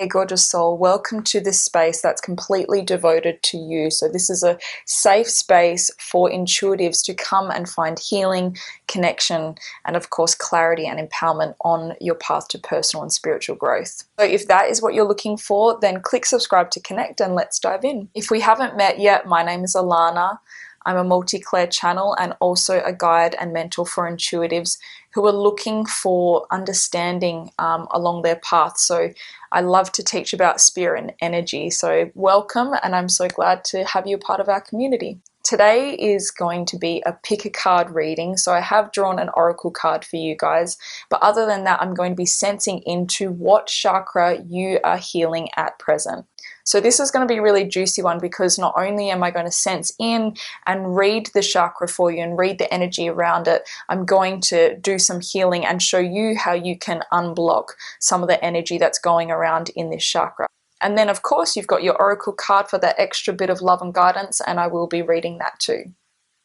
Hey gorgeous soul, welcome to this space that's completely devoted to you. So this is a safe space for intuitives to come and find healing, connection, and of course clarity and empowerment on your path to personal and spiritual growth. So if that is what you're looking for, then click subscribe to connect and let's dive in. If we haven't met yet, my name is Alana. I'm a multi-clair channel and also a guide and mentor for intuitives who are looking for understanding along their path. So I love to teach about spirit and energy. So welcome, and I'm so glad to have you a part of our community. Today is going to be a pick a card reading. So I have drawn an oracle card for you guys, but other than that, I'm going to be sensing into what chakra you are healing at present. So this is going to be a really juicy one because not only am I going to sense in and read the chakra for you and read the energy around it, I'm going to do some healing and show you how you can unblock some of the energy that's going around in this chakra. And then of course you've got your oracle card for that extra bit of love and guidance, and I will be reading that too.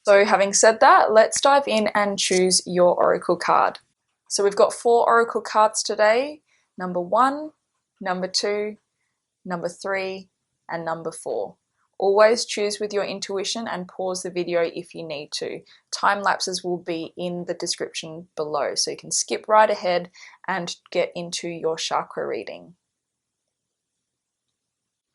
So having said that, let's dive in and choose your oracle card. So we've got 4 oracle cards today, number 1, number 2, number 3, and number 4. Always choose with your intuition and pause the video if you need to. Time lapses will be in the description below, so you can skip right ahead and get into your chakra reading.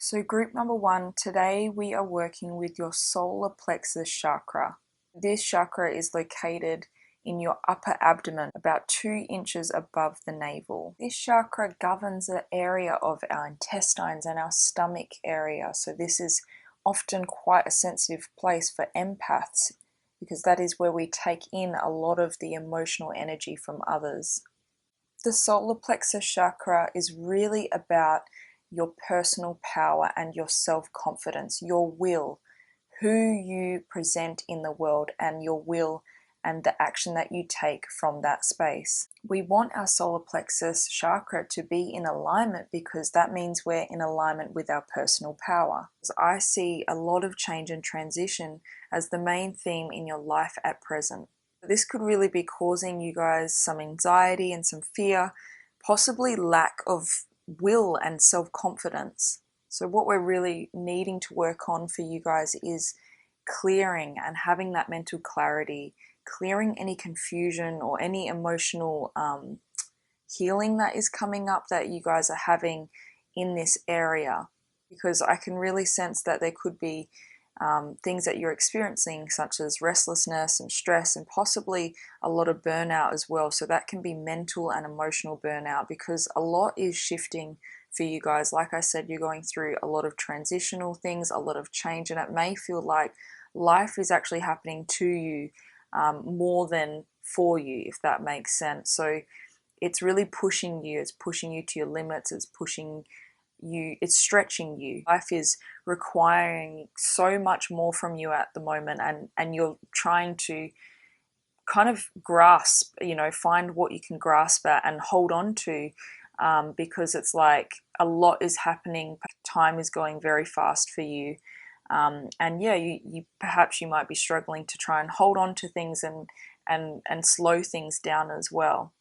So group number 1, today we are working with your solar plexus chakra. This chakra is located in your upper abdomen, about 2 inches above the navel. This chakra governs the area of our intestines and our stomach area. So this is often quite a sensitive place for empaths because that is where we take in a lot of the emotional energy from others. The solar plexus chakra is really about your personal power and your self-confidence, your will, who you present in the world, and your will and the action that you take from that space. We want our solar plexus chakra to be in alignment because that means we're in alignment with our personal power. I see a lot of change and transition as the main theme in your life at present. This could really be causing you guys some anxiety and some fear, possibly lack of will and self-confidence. So what we're really needing to work on for you guys is clearing and having that mental clarity, clearing any confusion or any emotional healing that is coming up that you guys are having in this area, because I can really sense that there could be things that you're experiencing such as restlessness and stress and possibly a lot of burnout as well. So that can be mental and emotional burnout because a lot is shifting for you guys. Like I said, you're going through a lot of transitional things, a lot of change, and it may feel like life is actually happening to you more than for you, if that makes sense. So it's really pushing you, it's pushing you to your limits, it's pushing you, it's stretching you. Life is requiring so much more from you at the moment, and you're trying to kind of grasp, find what you can grasp at and hold on to, because it's like a lot is happening. Time is going very fast for you. And yeah, you perhaps you might be struggling to try and hold on to things and slow things down as well.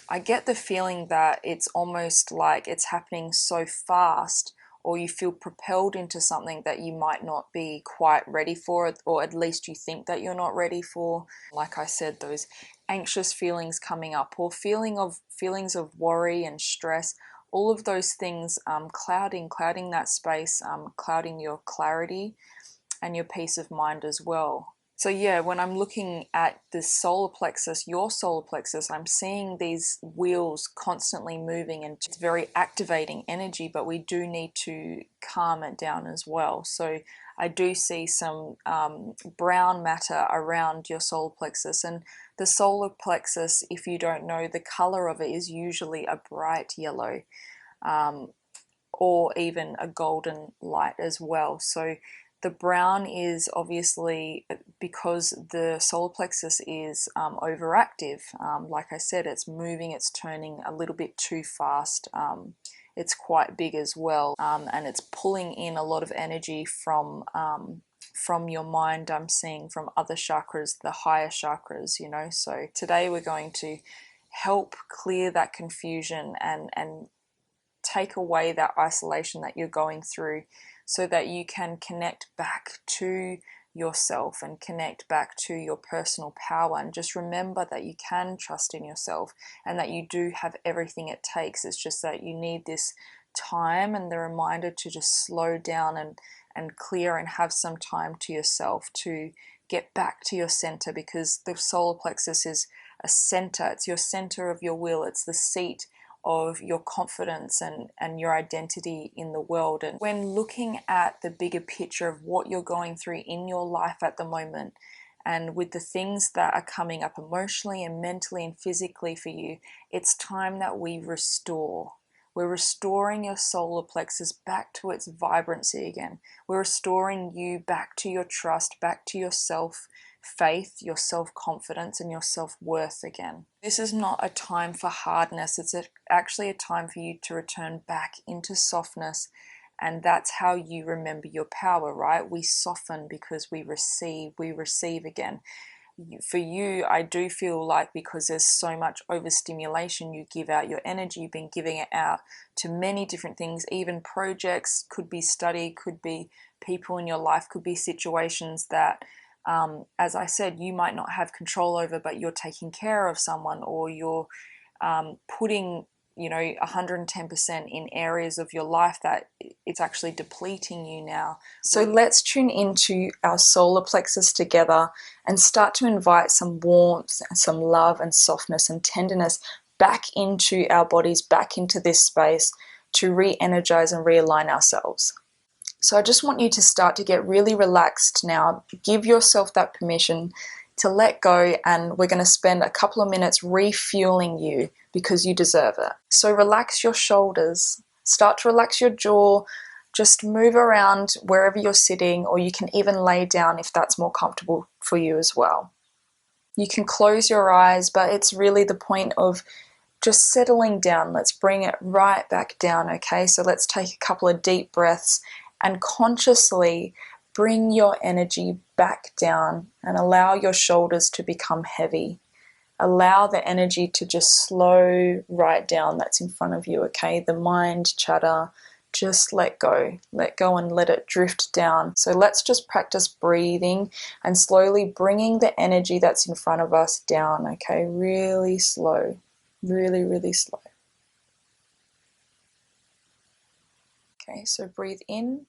I get the feeling that it's almost like it's happening so fast, or you feel propelled into something that you might not be quite ready for, or at least you think that you're not ready for. Like I said, those anxious feelings coming up, or feelings of worry and stress, all of those things clouding that space, clouding your clarity and your peace of mind as well. So yeah, when I'm looking at the solar plexus, your solar plexus, I'm seeing these wheels constantly moving, and it's very activating energy, but we do need to calm it down as well. So I do see some brown matter around your solar plexus, and the solar plexus, if you don't know, the color of it is usually a bright yellow, or even a golden light as well. So the brown is obviously because the solar plexus is overactive. Like I said, it's moving, it's turning a little bit too fast. It's quite big as well, and it's pulling in a lot of energy from your mind. I'm seeing from other chakras, the higher chakras, So today we're going to help clear that confusion and take away that isolation that you're going through so that you can connect back to yourself and connect back to your personal power. And just remember that you can trust in yourself and that you do have everything it takes. It's just that you need this time and the reminder to just slow down and clear and have some time to yourself to get back to your center, because the solar plexus is a center. It's your center of your will. It's the seat of your confidence and your identity in the world. And when looking at the bigger picture of what you're going through in your life at the moment, and with the things that are coming up emotionally and mentally and physically for you, it's time that we restore. We're restoring your solar plexus back to its vibrancy again. We're restoring you back to your trust, back to your self-faith, your self-confidence, and your self-worth again. This is not a time for hardness. It's actually a time for you to return back into softness. And that's how you remember your power, right? We soften because we receive again. For you, I do feel like because there's so much overstimulation, you give out your energy. You've been giving it out to many different things, even projects, could be study, could be people in your life, could be situations that, as I said, you might not have control over, but you're taking care of someone, or you're putting 110% in areas of your life that it's actually depleting you now. So let's tune into our solar plexus together and start to invite some warmth, some love and softness and tenderness back into our bodies, back into this space to re-energize and realign ourselves. So I just want you to start to get really relaxed now. Give yourself that permission to let go, and we're going to spend a couple of minutes refueling you because you deserve it. So relax your shoulders, start to relax your jaw, just move around wherever you're sitting, or you can even lay down if that's more comfortable for you as well. You can close your eyes, but it's really the point of just settling down. Let's bring it right back down, okay? So let's take a couple of deep breaths and consciously bring your energy back down and allow your shoulders to become heavy. Allow the energy to just slow right down. That's in front of you, okay? The mind chatter, just let go and let it drift down. So let's just practice breathing and slowly bringing the energy that's in front of us down, okay? Really slow, really slow. Okay, so breathe in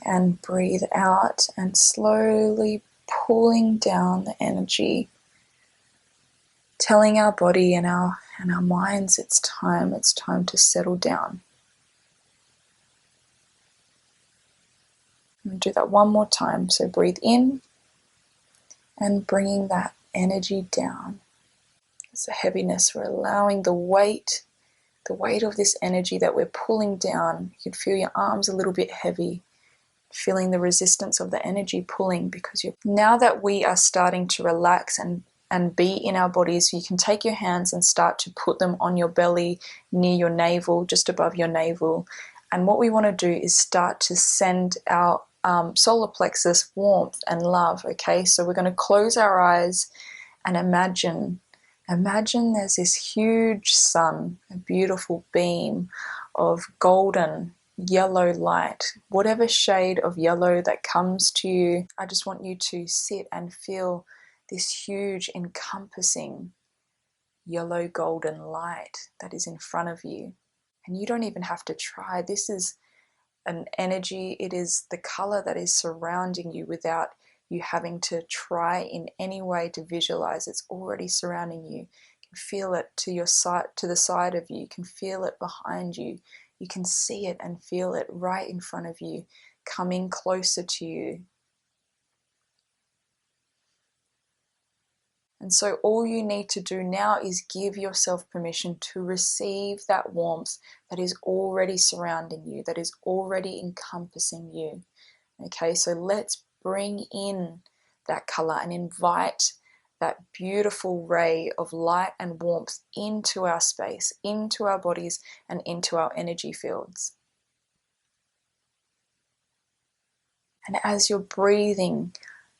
and breathe out, and slowly pulling down the energy, telling our body and our minds it's time to settle down. And do that one more time. So breathe in and bringing that energy down. It's a heaviness. We're allowing the weight of this energy that we're pulling down. You can feel your arms a little bit heavy, feeling the resistance of the energy pulling, because now that we are starting to relax and be in our bodies, you can take your hands and start to put them on your belly, near your navel, just above your navel. And what we want to do is start to send our solar plexus warmth and love, okay? So we're going to close our eyes and imagine there's this huge sun, a beautiful beam of golden yellow light, whatever shade of yellow that comes to you. I just want you to sit and feel this huge encompassing yellow golden light that is in front of you. And you don't even have to try. This is an energy, it is the color that is surrounding you without you having to try in any way to visualize. It's already surrounding you. You can feel it to your side, to the side of you. You can feel it behind you. You can see it and feel it right in front of you, coming closer to you. And so all you need to do now is give yourself permission to receive that warmth that is already surrounding you, that is already encompassing you. Okay, so let's bring in that color and invite that beautiful ray of light and warmth into our space, into our bodies, and into our energy fields. And as you're breathing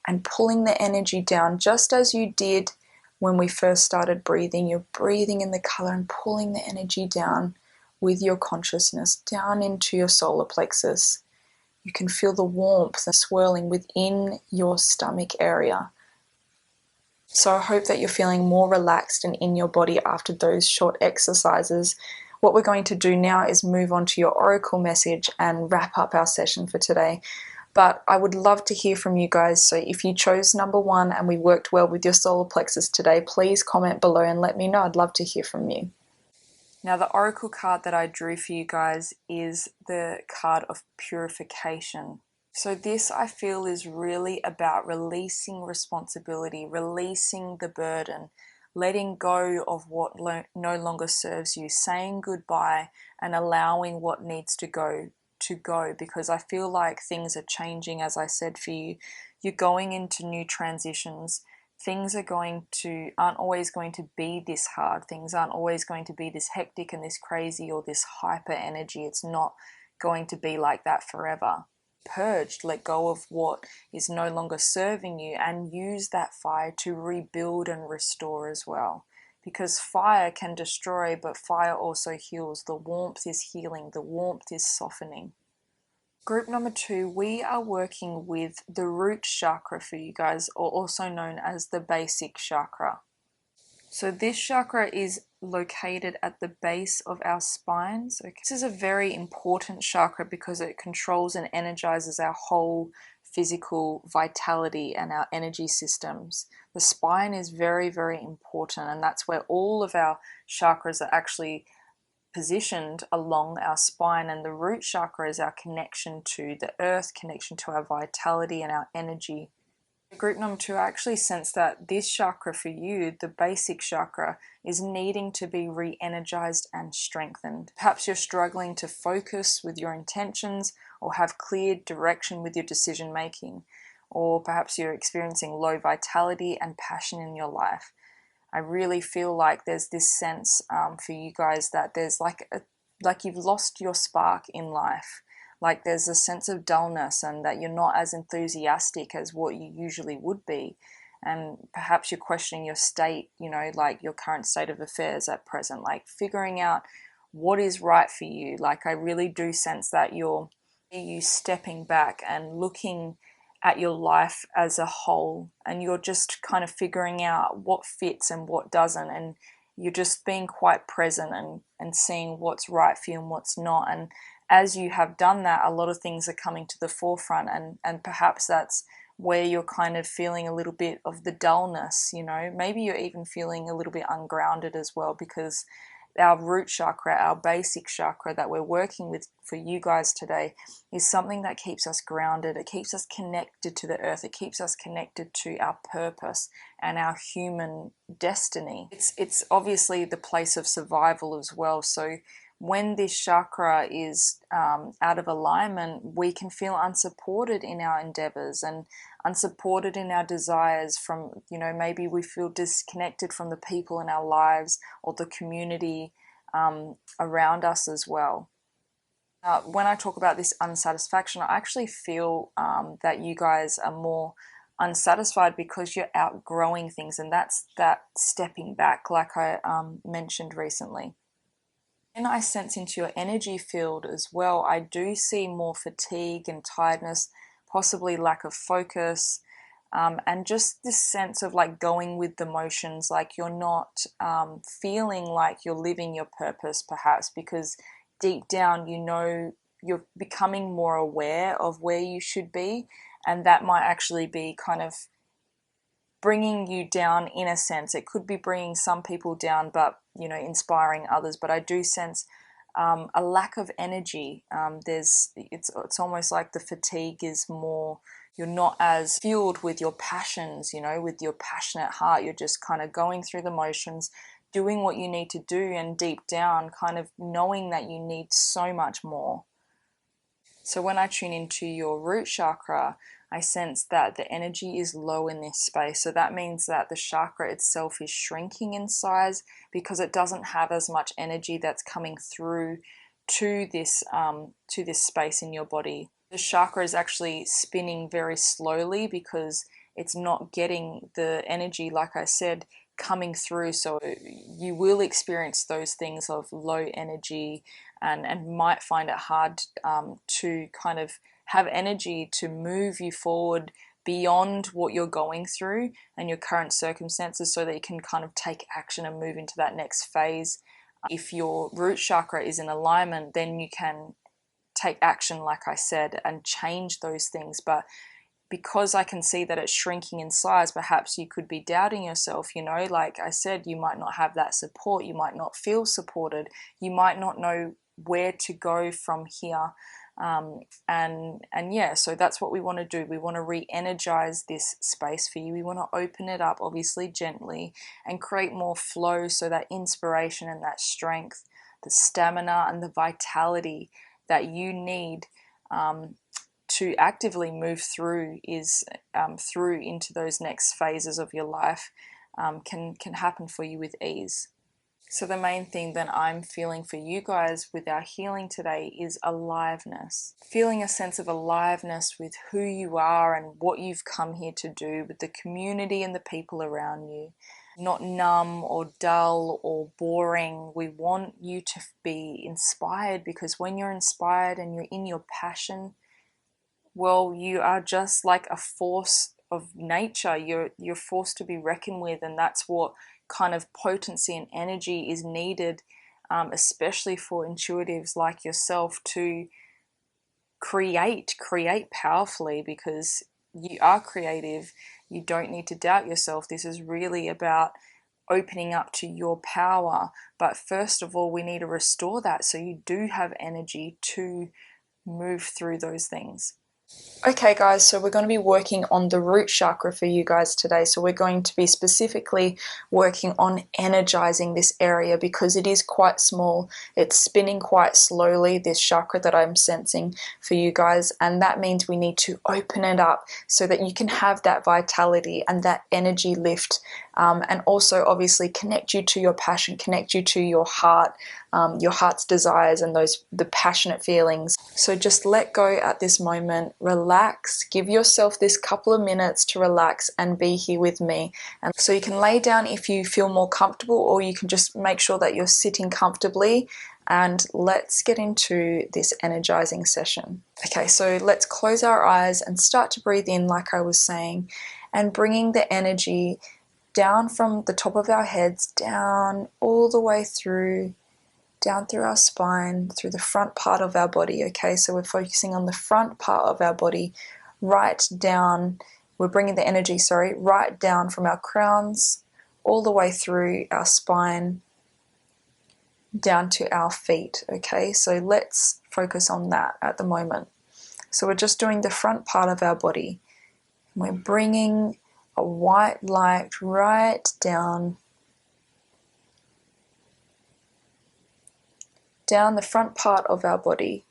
and pulling the energy down, just as you did when we first started breathing, you're breathing in the color and pulling the energy down. with your consciousness down into your solar plexus. You can feel the warmth and swirling within your stomach area. So I hope that you're feeling more relaxed and in your body after those short exercises. What we're going to do now is move on to your oracle message and wrap up our session for today. But I would love to hear from you guys. So if you chose number 1 and we worked well with your solar plexus today, please comment below and let me know. I'd love to hear from you. Now, the oracle card that I drew for you guys is the card of purification. So this, I feel, is really about releasing responsibility, releasing the burden, letting go of what no longer serves you, saying goodbye and allowing what needs to go, because I feel like things are changing. As I said, for you, you're going into new transitions. Things aren't always going to be this hard. Things aren't always going to be this hectic and this crazy or this hyper energy. It's not going to be like that forever. Purged, let go of what is no longer serving you, and use that fire to rebuild and restore as well. Because fire can destroy, but fire also heals. The warmth is healing, the warmth is softening. Group number 2, we are working with the root chakra for you guys, or also known as the basic chakra. So this chakra is located at the base of our spines. Okay. This is a very important chakra because it controls and energizes our whole physical vitality and our energy systems. The spine is very, very important, and that's where all of our chakras are actually positioned along our spine, and the root chakra is our connection to the earth, connection to our vitality and our energy. Group number 2, I actually sense that this chakra for you, the basic chakra, is needing to be re-energized and strengthened. Perhaps you're struggling to focus with your intentions or have clear direction with your decision making, or perhaps you're experiencing low vitality and passion in your life. I really feel like there's this sense for you guys that there's like you've lost your spark in life. Like there's a sense of dullness, and that you're not as enthusiastic as what you usually would be. And perhaps you're questioning your state, like your current state of affairs at present, like figuring out what is right for you. Like I really do sense that you stepping back and looking at your life as a whole, and you're just kind of figuring out what fits and what doesn't, and you're just being quite present and seeing what's right for you and what's not. And as you have done that, a lot of things are coming to the forefront, and perhaps that's where you're kind of feeling a little bit of the dullness. Maybe you're even feeling a little bit ungrounded as well, because our root chakra, our basic chakra that we're working with for you guys today, is something that keeps us grounded. It keeps us connected to the earth. It keeps us connected to our purpose and our human destiny. It's obviously the place of survival as well. So when this chakra is out of alignment, we can feel unsupported in our endeavors and unsupported in our desires from, maybe we feel disconnected from the people in our lives or the community around us as well. When I talk about this unsatisfaction, I actually feel that you guys are more unsatisfied because you're outgrowing things, and that's that stepping back, like I mentioned recently. And I sense into your energy field as well, I do see more fatigue and tiredness, possibly lack of focus, and just this sense of like going with the motions, like you're not feeling like you're living your purpose, perhaps because deep down you're becoming more aware of where you should be, and that might actually be kind of bringing you down in a sense. It could be bringing some people down, but inspiring others. But I do sense a lack of energy. It's almost like the fatigue is more. You're not as fueled with your passions, with your passionate heart. You're just kind of going through the motions, doing what you need to do, and deep down kind of knowing that you need so much more. So when I tune into your root chakra, I sense that the energy is low in this space. So that means that the chakra itself is shrinking in size because it doesn't have as much energy that's coming through to this space in your body. The chakra is actually spinning very slowly because it's not getting the energy, like I said, coming through. So you will experience those things of low energy, and might find it hard to kind of have energy to move you forward beyond what you're going through and your current circumstances, so that you can kind of take action and move into that next phase. If your root chakra is in alignment, then you can take action, like I said, and change those things. But because I can see that it's shrinking in size, perhaps you could be doubting yourself, you know, like I said, you might not have that support, you might not feel supported, you might not know where to go from here. And yeah, so that's what we want to do. We want to re-energize this space for you. We want to open it up, obviously gently, and create more flow, so that inspiration and that strength, the stamina and the vitality that you need to actively move through through into those next phases of your life can happen for you with ease. So the main thing that I'm feeling for you guys with our healing today is aliveness. Feeling a sense of aliveness with who you are and what you've come here to do, with the community and the people around you. Not numb or dull or boring. We want you to be inspired, because when you're inspired and you're in your passion, well, you are just like a force of nature. You're forced to be reckoned with, and that's what kind of potency and energy is needed, especially for intuitives like yourself, to create powerfully, because you are creative. You don't need to doubt yourself. This is really about opening up to your power. But first of all, we need to restore that, so you do have energy to move through those things. Okay guys, so we're going to be working on the root chakra for you guys today. So we're going to be specifically working on energizing this area, because it is quite small. It's spinning quite slowly, this chakra that I'm sensing for you guys, and that means we need to open it up so that you can have that vitality and that energy lift, and also obviously connect you to your passion, connect you to your heart's desires and the passionate feelings. So just let go at this moment, relax, give yourself this couple of minutes to relax and be here with me. And so you can lay down if you feel more comfortable, or you can just make sure that you're sitting comfortably, and let's get into this energizing session. Okay, so let's close our eyes and start to breathe in, like I was saying, and bringing the energy down from the top of our heads, down all the way through, down through our spine, through the front part of our body. Okay, so we're focusing on the front part of our body, right down, we're bringing the energy, right down from our crowns, all the way through our spine, down to our feet. Okay, so let's focus on that at the moment. So we're just doing the front part of our body. We're bringing a white light right down the front part of our body,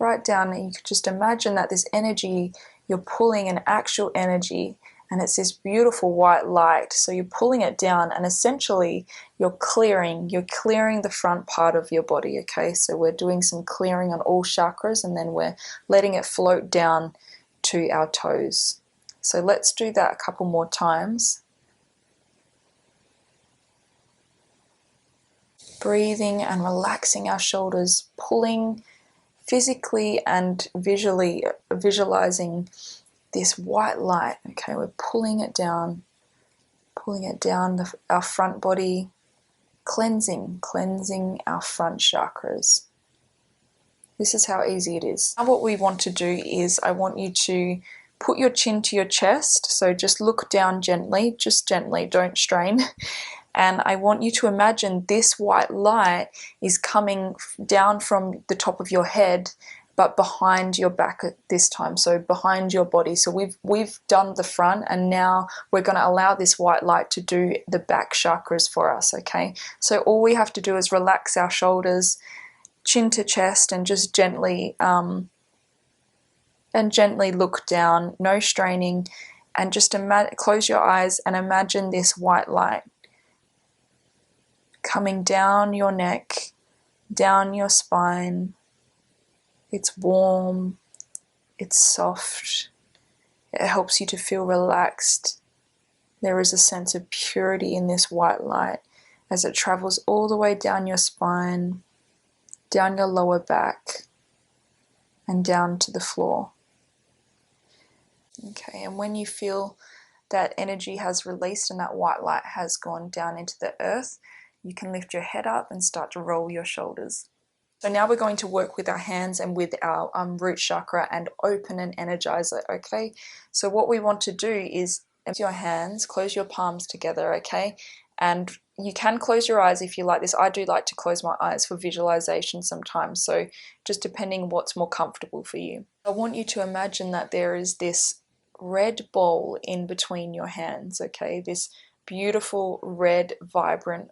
right down, and you can just imagine that this energy, you're pulling an actual energy, and it's this beautiful white light. So you're pulling it down, and essentially you're clearing the front part of your body. Okay, so we're doing some clearing on all chakras, and then we're letting it float down to our toes. So let's do that a couple more times. Breathing and relaxing our shoulders, pulling physically and visualizing this white light. Okay, we're pulling it down our front body, cleansing our front chakras. This is how easy it is. Now what we want to do is, I want you to put your chin to your chest, so just look down gently, just gently, don't strain. And I want you to imagine this white light is coming down from the top of your head, but behind your back this time, so behind your body. So we've done the front, and now we're going to allow this white light to do the back chakras for us, okay? So all we have to do is relax our shoulders, chin to chest, and just gently look down, no straining, and just close your eyes and imagine this white light coming down your neck, down your spine. It's warm, it's soft, it helps you to feel relaxed. There is a sense of purity in this white light as it travels all the way down your spine, down your lower back, and down to the floor. Okay, and when you feel that energy has released and that white light has gone down into the earth, you can lift your head up and start to roll your shoulders. So now we're going to work with our hands and with our root chakra and open and energize it, okay? So what we want to do is empty your hands, close your palms together, okay? And you can close your eyes if you like this. I do like to close my eyes for visualization sometimes, so just depending what's more comfortable for you. I want you to imagine that there is this red ball in between your hands, okay? This beautiful red, vibrant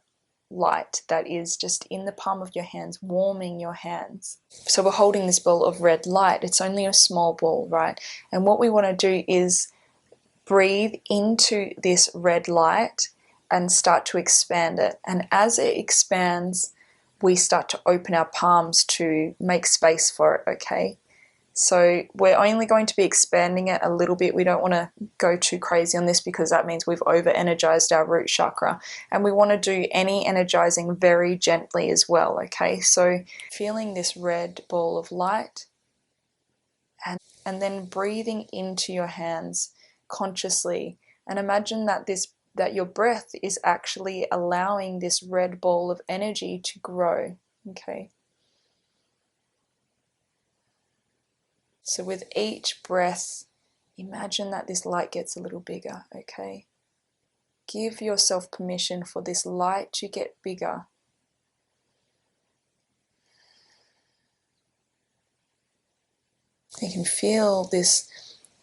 light that is just in the palm of your hands, warming your hands. So we're holding this ball of red light. It's only a small ball, right? And what we want to do is breathe into this red light and start to expand it. And as it expands, we start to open our palms to make space for it, okay? So we're only going to be expanding it a little bit. We don't want to go too crazy on this because that means we've over-energized our root chakra. And we want to do any energizing very gently as well, okay? So feeling this red ball of light and then breathing into your hands consciously. And imagine that your breath is actually allowing this red ball of energy to grow, okay? So with each breath, imagine that this light gets a little bigger, okay? Give yourself permission for this light to get bigger. You can feel this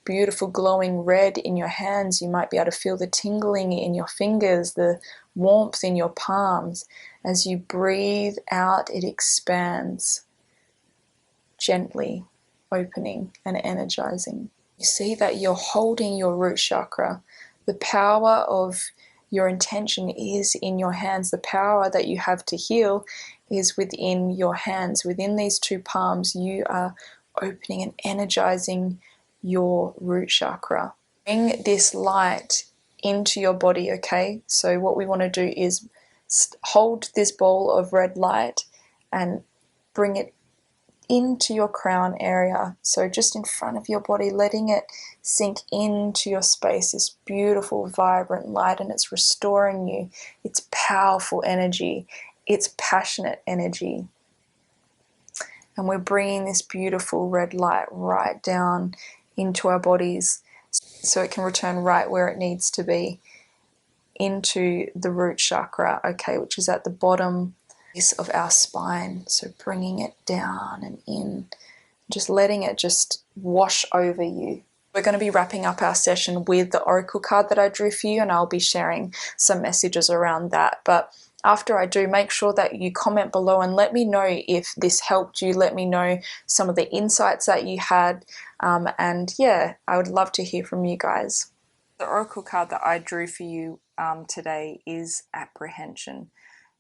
beautiful glowing red in your hands. You might be able to feel the tingling in your fingers, the warmth in your palms. As you breathe out, it expands gently, opening and energizing. You see that you're holding your root chakra. The power of your intention is in your hands. The power that you have to heal is within your hands. Within these two palms, you are opening and energizing your root chakra. Bring this light into your body, okay? So what we want to do is hold this ball of red light and bring it into your crown area, so just in front of your body, letting it sink into your space, this beautiful vibrant light, and it's restoring you. It's powerful energy, it's passionate energy, and we're bringing this beautiful red light right down into our bodies so it can return right where it needs to be, into the root chakra, okay, which is at the bottom of our spine. So bringing it down and in, just letting it just wash over you. We're going to be wrapping up our session with the oracle card that I drew for you, and I'll be sharing some messages around that. But after I do, make sure that you comment below and let me know if this helped you. Let me know some of the insights that you had, and yeah, I would love to hear from you guys. The oracle card that I drew for you today is apprehension.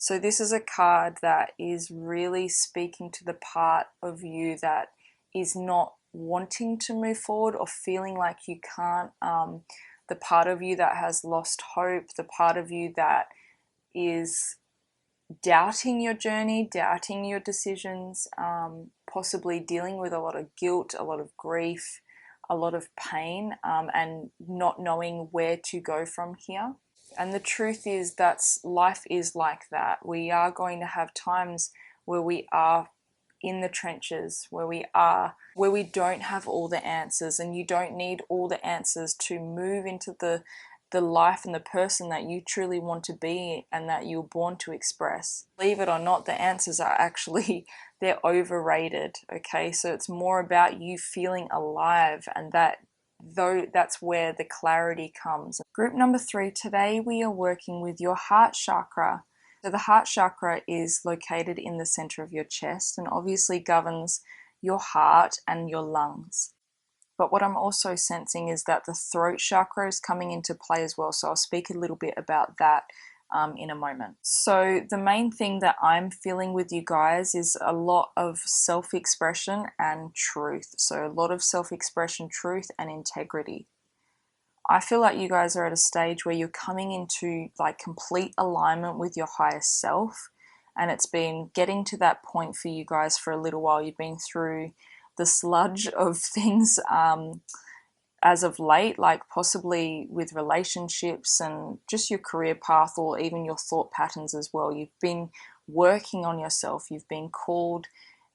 So this is a card that is really speaking to the part of you that is not wanting to move forward or feeling like you can't, the part of you that has lost hope, the part of you that is doubting your journey, doubting your decisions, possibly dealing with a lot of guilt, a lot of grief, a lot of pain, and not knowing where to go from here. And the truth is that life is like that. We are going to have times where we are in the trenches, where we don't have all the answers, and you don't need all the answers to move into the life and the person that you truly want to be and that you're born to express. Believe it or not, the answers are actually, they're overrated, okay? So it's more about you feeling alive, and that's where the clarity comes. Group number 3, today we are working with your heart chakra. So the heart chakra is located in the center of your chest and obviously governs your heart and your lungs. But what I'm also sensing is that the throat chakra is coming into play as well. So I'll speak a little bit about that in a moment. So the main thing that I'm feeling with you guys is a lot of self-expression and truth. So a lot of self-expression, truth, and integrity. I feel like you guys are at a stage where you're coming into like complete alignment with your higher self, and it's been getting to that point for you guys for a little while. You've been through the sludge of things as of late, like possibly with relationships and just your career path, or even your thought patterns as well. You've been working on yourself, you've been called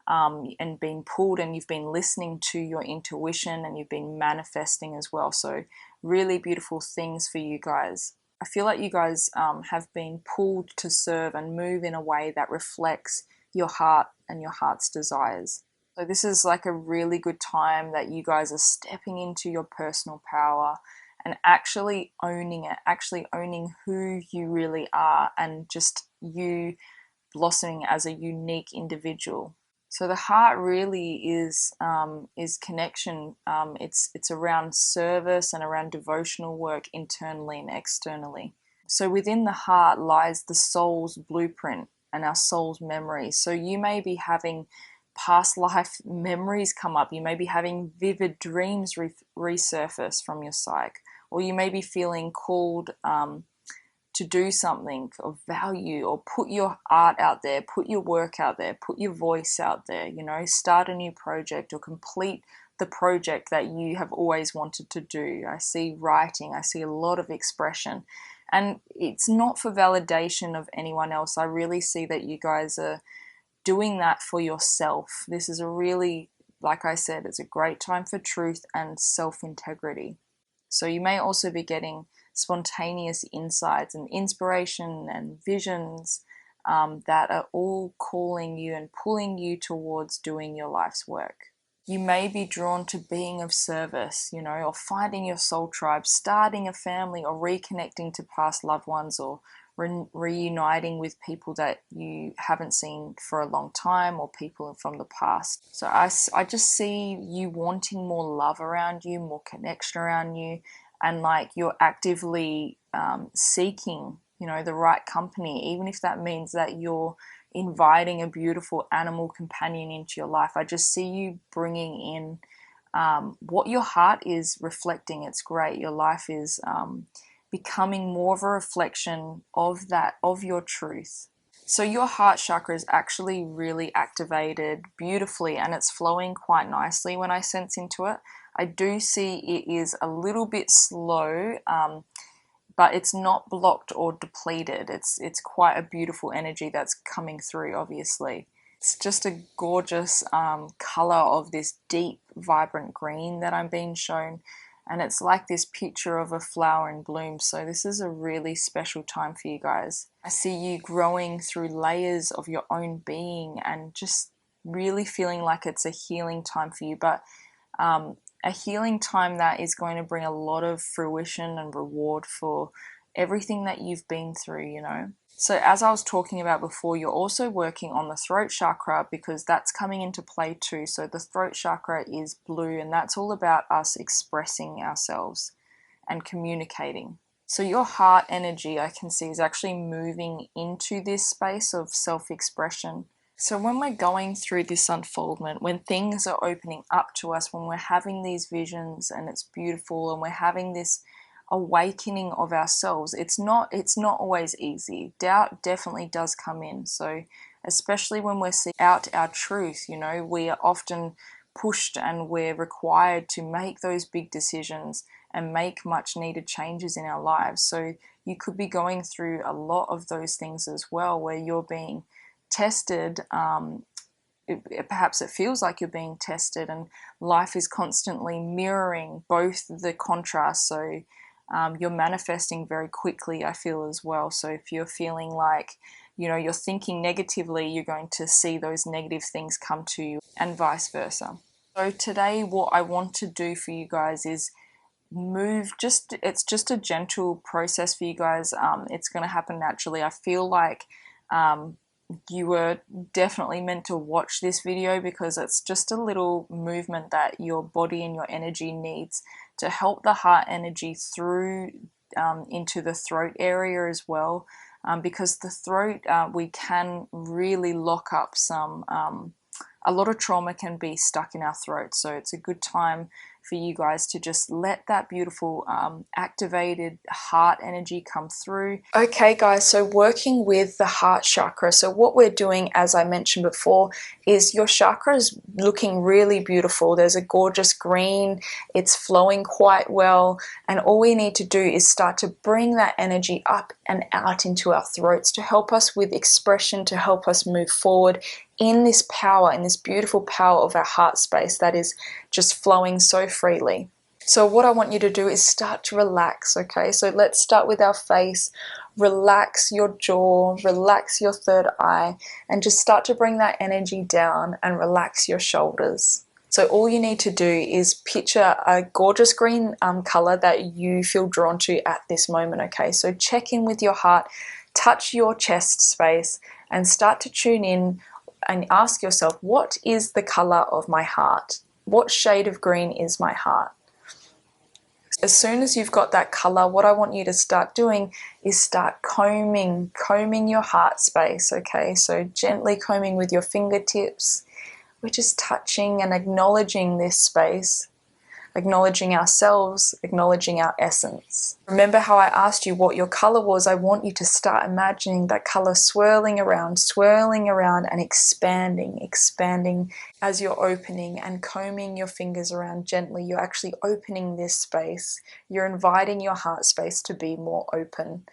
and been pulled, and you've been listening to your intuition, and you've been manifesting as well. So really beautiful things for you guys. I feel like you guys have been pulled to serve and move in a way that reflects your heart and your heart's desires. So this is like a really good time that you guys are stepping into your personal power and actually owning it, actually owning who you really are, and just you blossoming as a unique individual. So the heart really is connection. It's around service and around devotional work internally and externally. So within the heart lies the soul's blueprint and our soul's memories. So you may be having past life memories come up. You may be having vivid dreams resurface from your psyche, or you may be feeling called to do something of value, or put your art out there, put your work out there, put your voice out there, you know, start a new project or complete the project that you have always wanted to do. I see writing, I see a lot of expression, and it's not for validation of anyone else. I really see that you guys are doing that for yourself. This is a really, like I said, it's a great time for truth and self-integrity. So you may also be getting spontaneous insights and inspiration and visions that are all calling you and pulling you towards doing your life's work. You may be drawn to being of service, you know, or finding your soul tribe, starting a family, or reconnecting to past loved ones, or reuniting with people that you haven't seen for a long time, or people from the past. So I just see you wanting more love around you, more connection around you, and like you're actively seeking, you know, the right company, even if that means that you're inviting a beautiful animal companion into your life. I just see you bringing in what your heart is reflecting. It's great. Your life is becoming more of a reflection of that, of your truth. So your heart chakra is actually really activated beautifully, and it's flowing quite nicely when I sense into it. I do see it is a little bit slow, but it's not blocked or depleted. It's quite a beautiful energy that's coming through, obviously. It's just a gorgeous color of this deep, vibrant green that I'm being shown. And it's like this picture of a flower in bloom. So this is a really special time for you guys. I see you growing through layers of your own being, and just really feeling like it's a healing time for you. But a healing time that is going to bring a lot of fruition and reward for everything that you've been through, you know. So as I was talking about before, you're also working on the throat chakra, because that's coming into play too. So the throat chakra is blue, and that's all about us expressing ourselves and communicating. So your heart energy, I can see, is actually moving into this space of self-expression. So when we're going through this unfoldment, when things are opening up to us, when we're having these visions and it's beautiful, and we're having this awakening of ourselves, it's not always easy. Doubt definitely does come in. So especially when we're seeing out our truth, you know, we are often pushed and we're required to make those big decisions and make much needed changes in our lives. So you could be going through a lot of those things as well, where you're being tested. Perhaps it feels like you're being tested, and life is constantly mirroring both the contrast. So you're manifesting very quickly, I feel, as well. So if you're feeling like, you know, you're thinking negatively, you're going to see those negative things come to you, and vice versa. So today, what I want to do for you guys is it's just a gentle process for you guys. It's going to happen naturally. I feel like you were definitely meant to watch this video, because it's just a little movement that your body and your energy needs to help the heart energy through into the throat area as well, because the throat, we can really lock up some a lot of trauma can be stuck in our throat. So it's a good time for you guys to just let that beautiful activated heart energy come through. Okay guys, so working with the heart chakra, so what we're doing, as I mentioned before, is your chakra is looking really beautiful. There's a gorgeous green, it's flowing quite well, and all we need to do is start to bring that energy up and out into our throats to help us with expression, to help us move forward in this power, in this beautiful power of our heart space that is just flowing so freely. So what I want you to do is start to relax, okay? So let's start with our face. Relax your jaw, relax your third eye, and just start to bring that energy down and relax your shoulders. So all you need to do is picture a gorgeous green color that you feel drawn to at this moment, okay? So check in with your heart, touch your chest space, and start to tune in and ask yourself, what is the color of my heart? What shade of green is my heart? As soon as you've got that color, what I want you to start doing is start combing your heart space, okay? So gently combing with your fingertips. We're just touching and acknowledging this space, acknowledging ourselves, acknowledging our essence. Remember how I asked you what your color was? I want you to start imagining that color swirling around and expanding as you're opening and combing your fingers around gently. You're actually opening this space. You're inviting your heart space to be more open.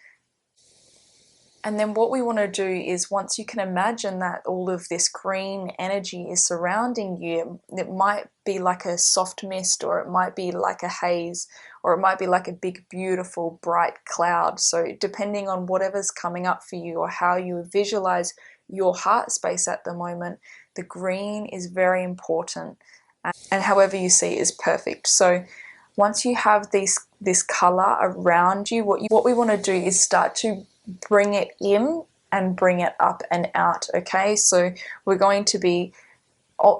And then what we want to do is, once you can imagine that all of this green energy is surrounding you, it might be like a soft mist, or it might be like a haze, or it might be like a big, beautiful, bright cloud. So depending on whatever's coming up for you or how you visualize your heart space at the moment, the green is very important. And however you see is perfect. So once you have this color around you, what we want to do is start to bring it in and bring it up and out, okay? So we're going to be,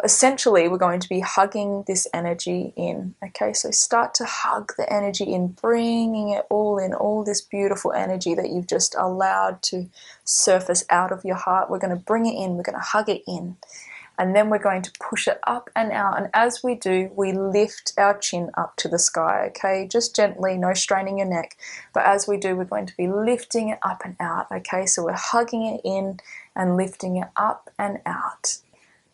essentially, we're going to be hugging this energy in, okay? So start to hug the energy in, bringing it all in, all this beautiful energy that you've just allowed to surface out of your heart. We're going to bring it in, we're going to hug it in. And then we're going to push it up and out. And as we do, we lift our chin up to the sky, okay? Just gently, no straining your neck. But as we do, we're going to be lifting it up and out, okay? So we're hugging it in and lifting it up and out.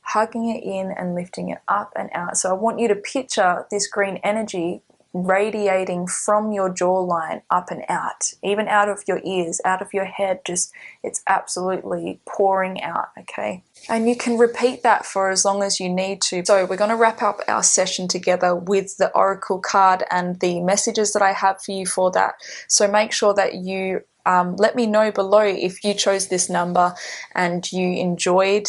Hugging it in and lifting it up and out. So I want you to picture this green energy radiating from your jawline up and out, even out of your ears, out of your head. Just, it's absolutely pouring out, okay? And you can repeat that for as long as you need to. So we're going to wrap up our session together with the oracle card and the messages that I have for you for that. So make sure that you let me know below if you chose this number and you enjoyed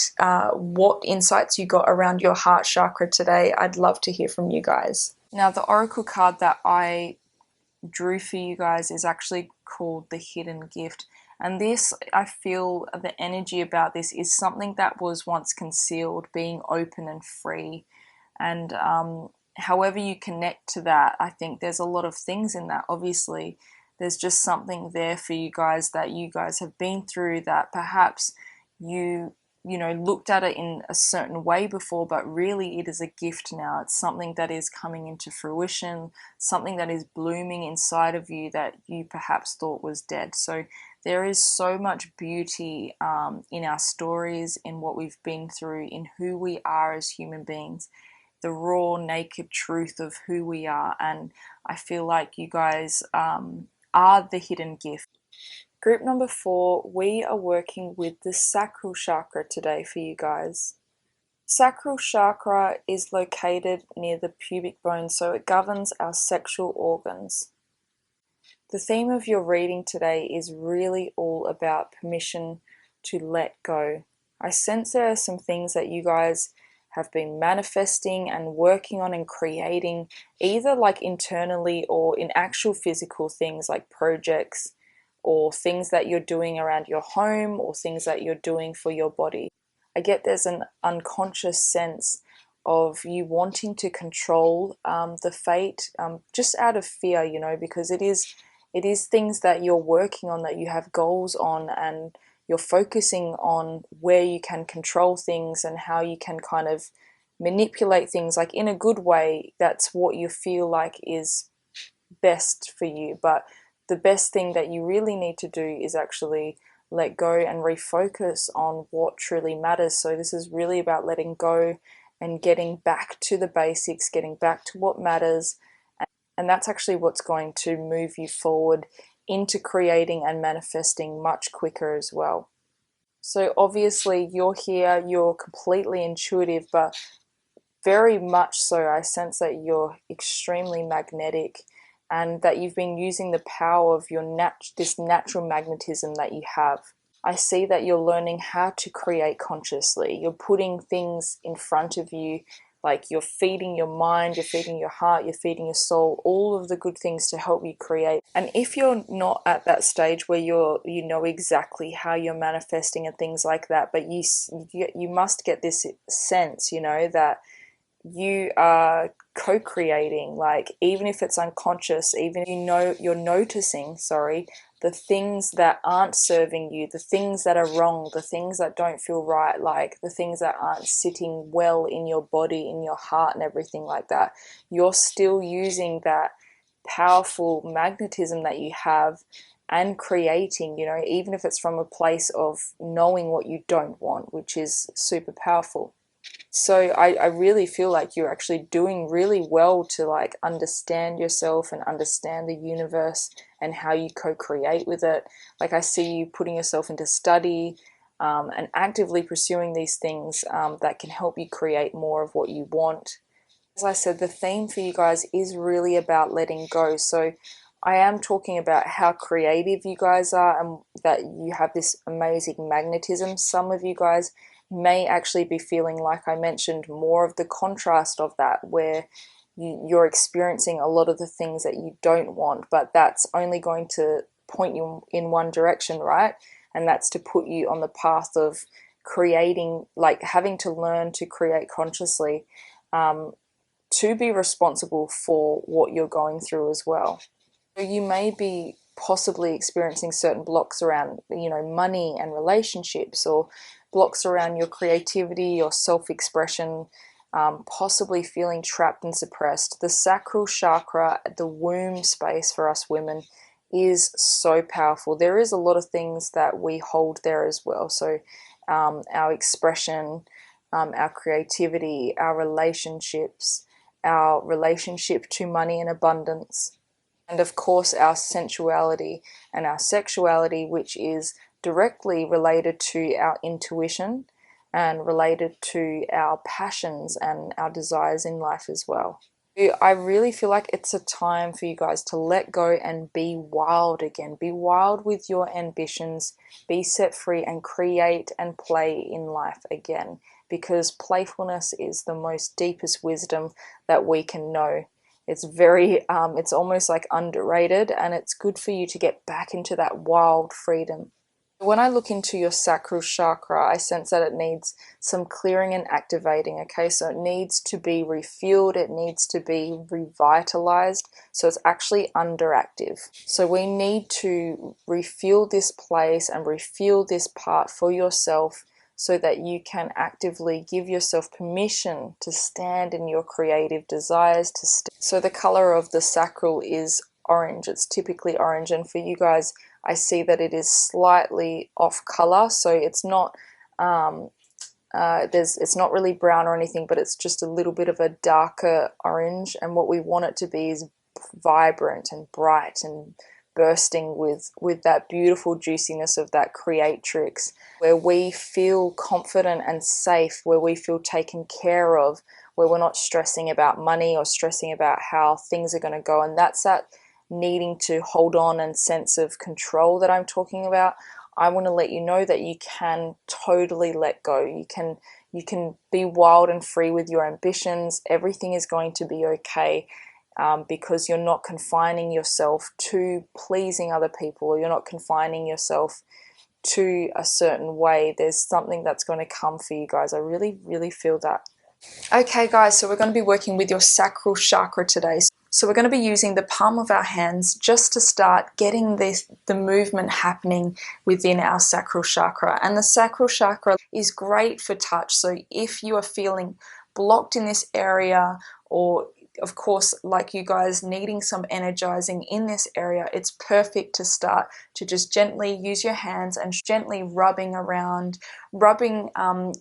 what insights you got around your heart chakra today. I'd love to hear from you guys. Now, the oracle card that I drew for you guys is actually called the Hidden Gift. And this, I feel the energy about this is something that was once concealed, being open and free. And however you connect to that, I think there's a lot of things in that. Obviously, there's just something there for you guys that you guys have been through, that perhaps you know, looked at it in a certain way before, but really it is a gift now. It's something that is coming into fruition, something that is blooming inside of you that you perhaps thought was dead. So there is so much beauty in our stories, in what we've been through, in who we are as human beings, the raw, naked truth of who we are. And I feel like you guys are the hidden gift. Group number 4, we are working with the sacral chakra today for you guys. Sacral chakra is located near the pubic bone, so it governs our sexual organs. The theme of your reading today is really all about permission to let go. I sense there are some things that you guys have been manifesting and working on and creating, either like internally or in actual physical things like projects, or things that you're doing around your home, or things that you're doing for your body. I get there's an unconscious sense of you wanting to control the fate, just out of fear, you know, because it is things that you're working on, that you have goals on, and you're focusing on where you can control things and how you can kind of manipulate things, like in a good way. That's what you feel like is best for you. But the best thing that you really need to do is actually let go and refocus on what truly matters. So this is really about letting go and getting back to the basics, getting back to what matters. And that's actually what's going to move you forward into creating and manifesting much quicker as well. So obviously you're here, you're completely intuitive, but very much so I sense that you're extremely magnetic, and that you've been using the power of your this natural magnetism that you have. I see that you're learning how to create consciously. You're putting things in front of you, like you're feeding your mind, you're feeding your heart, you're feeding your soul, all of the good things to help you create. And if you're not at that stage where you know exactly how you're manifesting and things like that, but you must get this sense, you know, that you are co-creating, like even if it's unconscious, even if you know you're noticing, sorry, the things that aren't serving you, the things that are wrong, the things that don't feel right, like the things that aren't sitting well in your body, in your heart and everything like that, you're still using that powerful magnetism that you have and creating, you know, even if it's from a place of knowing what you don't want, which is super powerful. So I really feel like you're actually doing really well to like understand yourself and understand the universe and how you co-create with it. Like I see you putting yourself into study and actively pursuing these things that can help you create more of what you want. As I said, the theme for you guys is really about letting go. So I am talking about how creative you guys are and that you have this amazing magnetism. Some of you guys may actually be feeling, like I mentioned, more of the contrast of that, where you're experiencing a lot of the things that you don't want, but that's only going to point you in one direction, right? And that's to put you on the path of creating, like having to learn to create consciously, to be responsible for what you're going through as well. So you may be possibly experiencing certain blocks around, you know, money and relationships, or blocks around your creativity, your self-expression, possibly feeling trapped and suppressed. The sacral chakra, the womb space for us women, is so powerful. There is a lot of things that we hold there as well. So our expression, our creativity, our relationships, our relationship to money and abundance, and of course our sensuality and our sexuality, which is directly related to our intuition and related to our passions and our desires in life as well. I really feel like it's a time for you guys to let go and be wild again. Be wild with your ambitions, be set free and create and play in life again, because playfulness is the most deepest wisdom that we can know. It's very, it's almost like underrated, and it's good for you to get back into that wild freedom. When I look into your sacral chakra, I sense that it needs some clearing and activating, okay? So it needs to be refueled, it needs to be revitalized, so it's actually underactive. So we need to refuel this place and refuel this part for yourself, so that you can actively give yourself permission to stand in your creative desires. So the color of the sacral is orange. It's typically orange, and for you guys, I see that it is slightly off color, so it's not it's not really brown or anything, but it's just a little bit of a darker orange. And what we want it to be is vibrant and bright and bursting with that beautiful juiciness of that creatrix, where we feel confident and safe, where we feel taken care of, where we're not stressing about money or stressing about how things are going to go. And that's that needing to hold on and sense of control that I'm talking about. I want to let you know that you can totally let go. You can be wild and free with your ambitions. Everything is going to be okay, because you're not confining yourself to pleasing other people, or you're not confining yourself to a certain way. There's something that's going to come for you guys. I really, really feel that. Okay guys, so we're going to be working with your sacral chakra today. So we're going to be using the palm of our hands just to start getting the movement happening within our sacral chakra. And the sacral chakra is great for touch. So if you are feeling blocked in this area, or of course, like you guys needing some energizing in this area, it's perfect to start to just gently use your hands and gently rubbing around, rubbing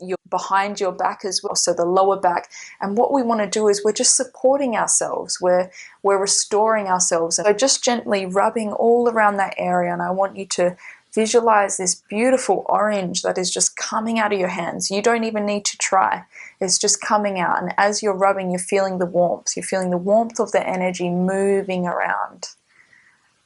your behind your back as well, so the lower back. And what we want to do is we're just supporting ourselves, we're restoring ourselves. So just gently rubbing all around that area, and I want you to visualize this beautiful orange that is just coming out of your hands. You don't even need to try. It's just coming out. And as you're rubbing, you're feeling the warmth. You're feeling the warmth of the energy moving around.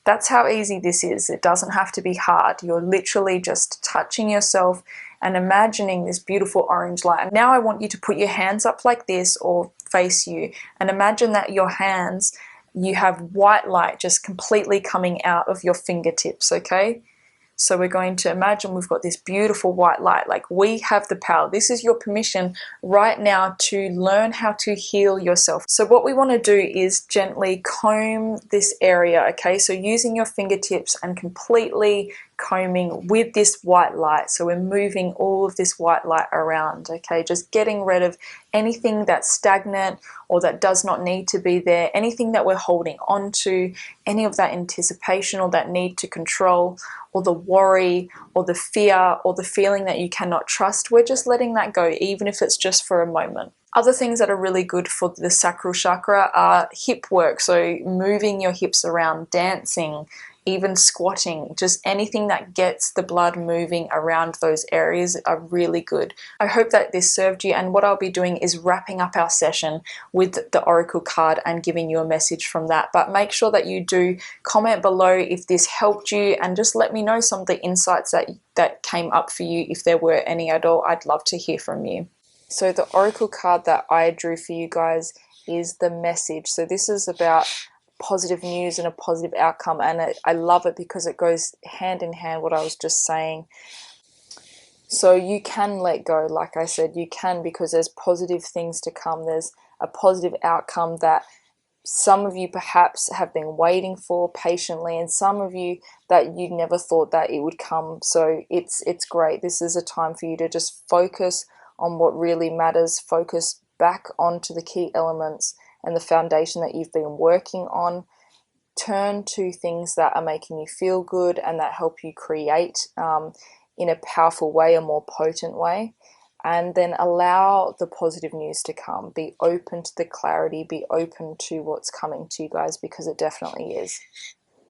That's how easy this is. It doesn't have to be hard. You're literally just touching yourself and imagining this beautiful orange light. And now I want you to put your hands up like this or face you, and imagine that your hands, you have white light just completely coming out of your fingertips, okay? So we're going to imagine we've got this beautiful white light, like we have the power. This is your permission right now to learn how to heal yourself. So what we want to do is gently comb this area, okay? So using your fingertips and completely combing with this white light. So we're moving all of this white light around, okay? Just getting rid of anything that's stagnant or that does not need to be there, anything that we're holding on to, any of that anticipation or that need to control, or the worry or the fear or the feeling that you cannot trust. We're just letting that go, even if it's just for a moment. Other things that are really good for the sacral chakra are hip work, so moving your hips around, dancing, even squatting, just anything that gets the blood moving around those areas are really good. I hope that this served you, and what I'll be doing is wrapping up our session with the oracle card and giving you a message from that. But make sure that you do comment below if this helped you, and just let me know some of the insights that came up for you, if there were any at all. I'd love to hear from you. So the oracle card that I drew for you guys is the message. So this is about positive news and a positive outcome, and I love it because it goes hand in hand what I was just saying. So you can let go, like I said, you can, because there's positive things to come. There's a positive outcome that some of you perhaps have been waiting for patiently, and some of you that you never thought that it would come. So it's great. This is a time for you to just focus on what really matters, focus back onto the key elements and the foundation that you've been working on. Turn to things that are making you feel good and that help you create in a powerful way, a more potent way. And then allow the positive news to come. Be open to the clarity, be open to what's coming to you guys, because it definitely is.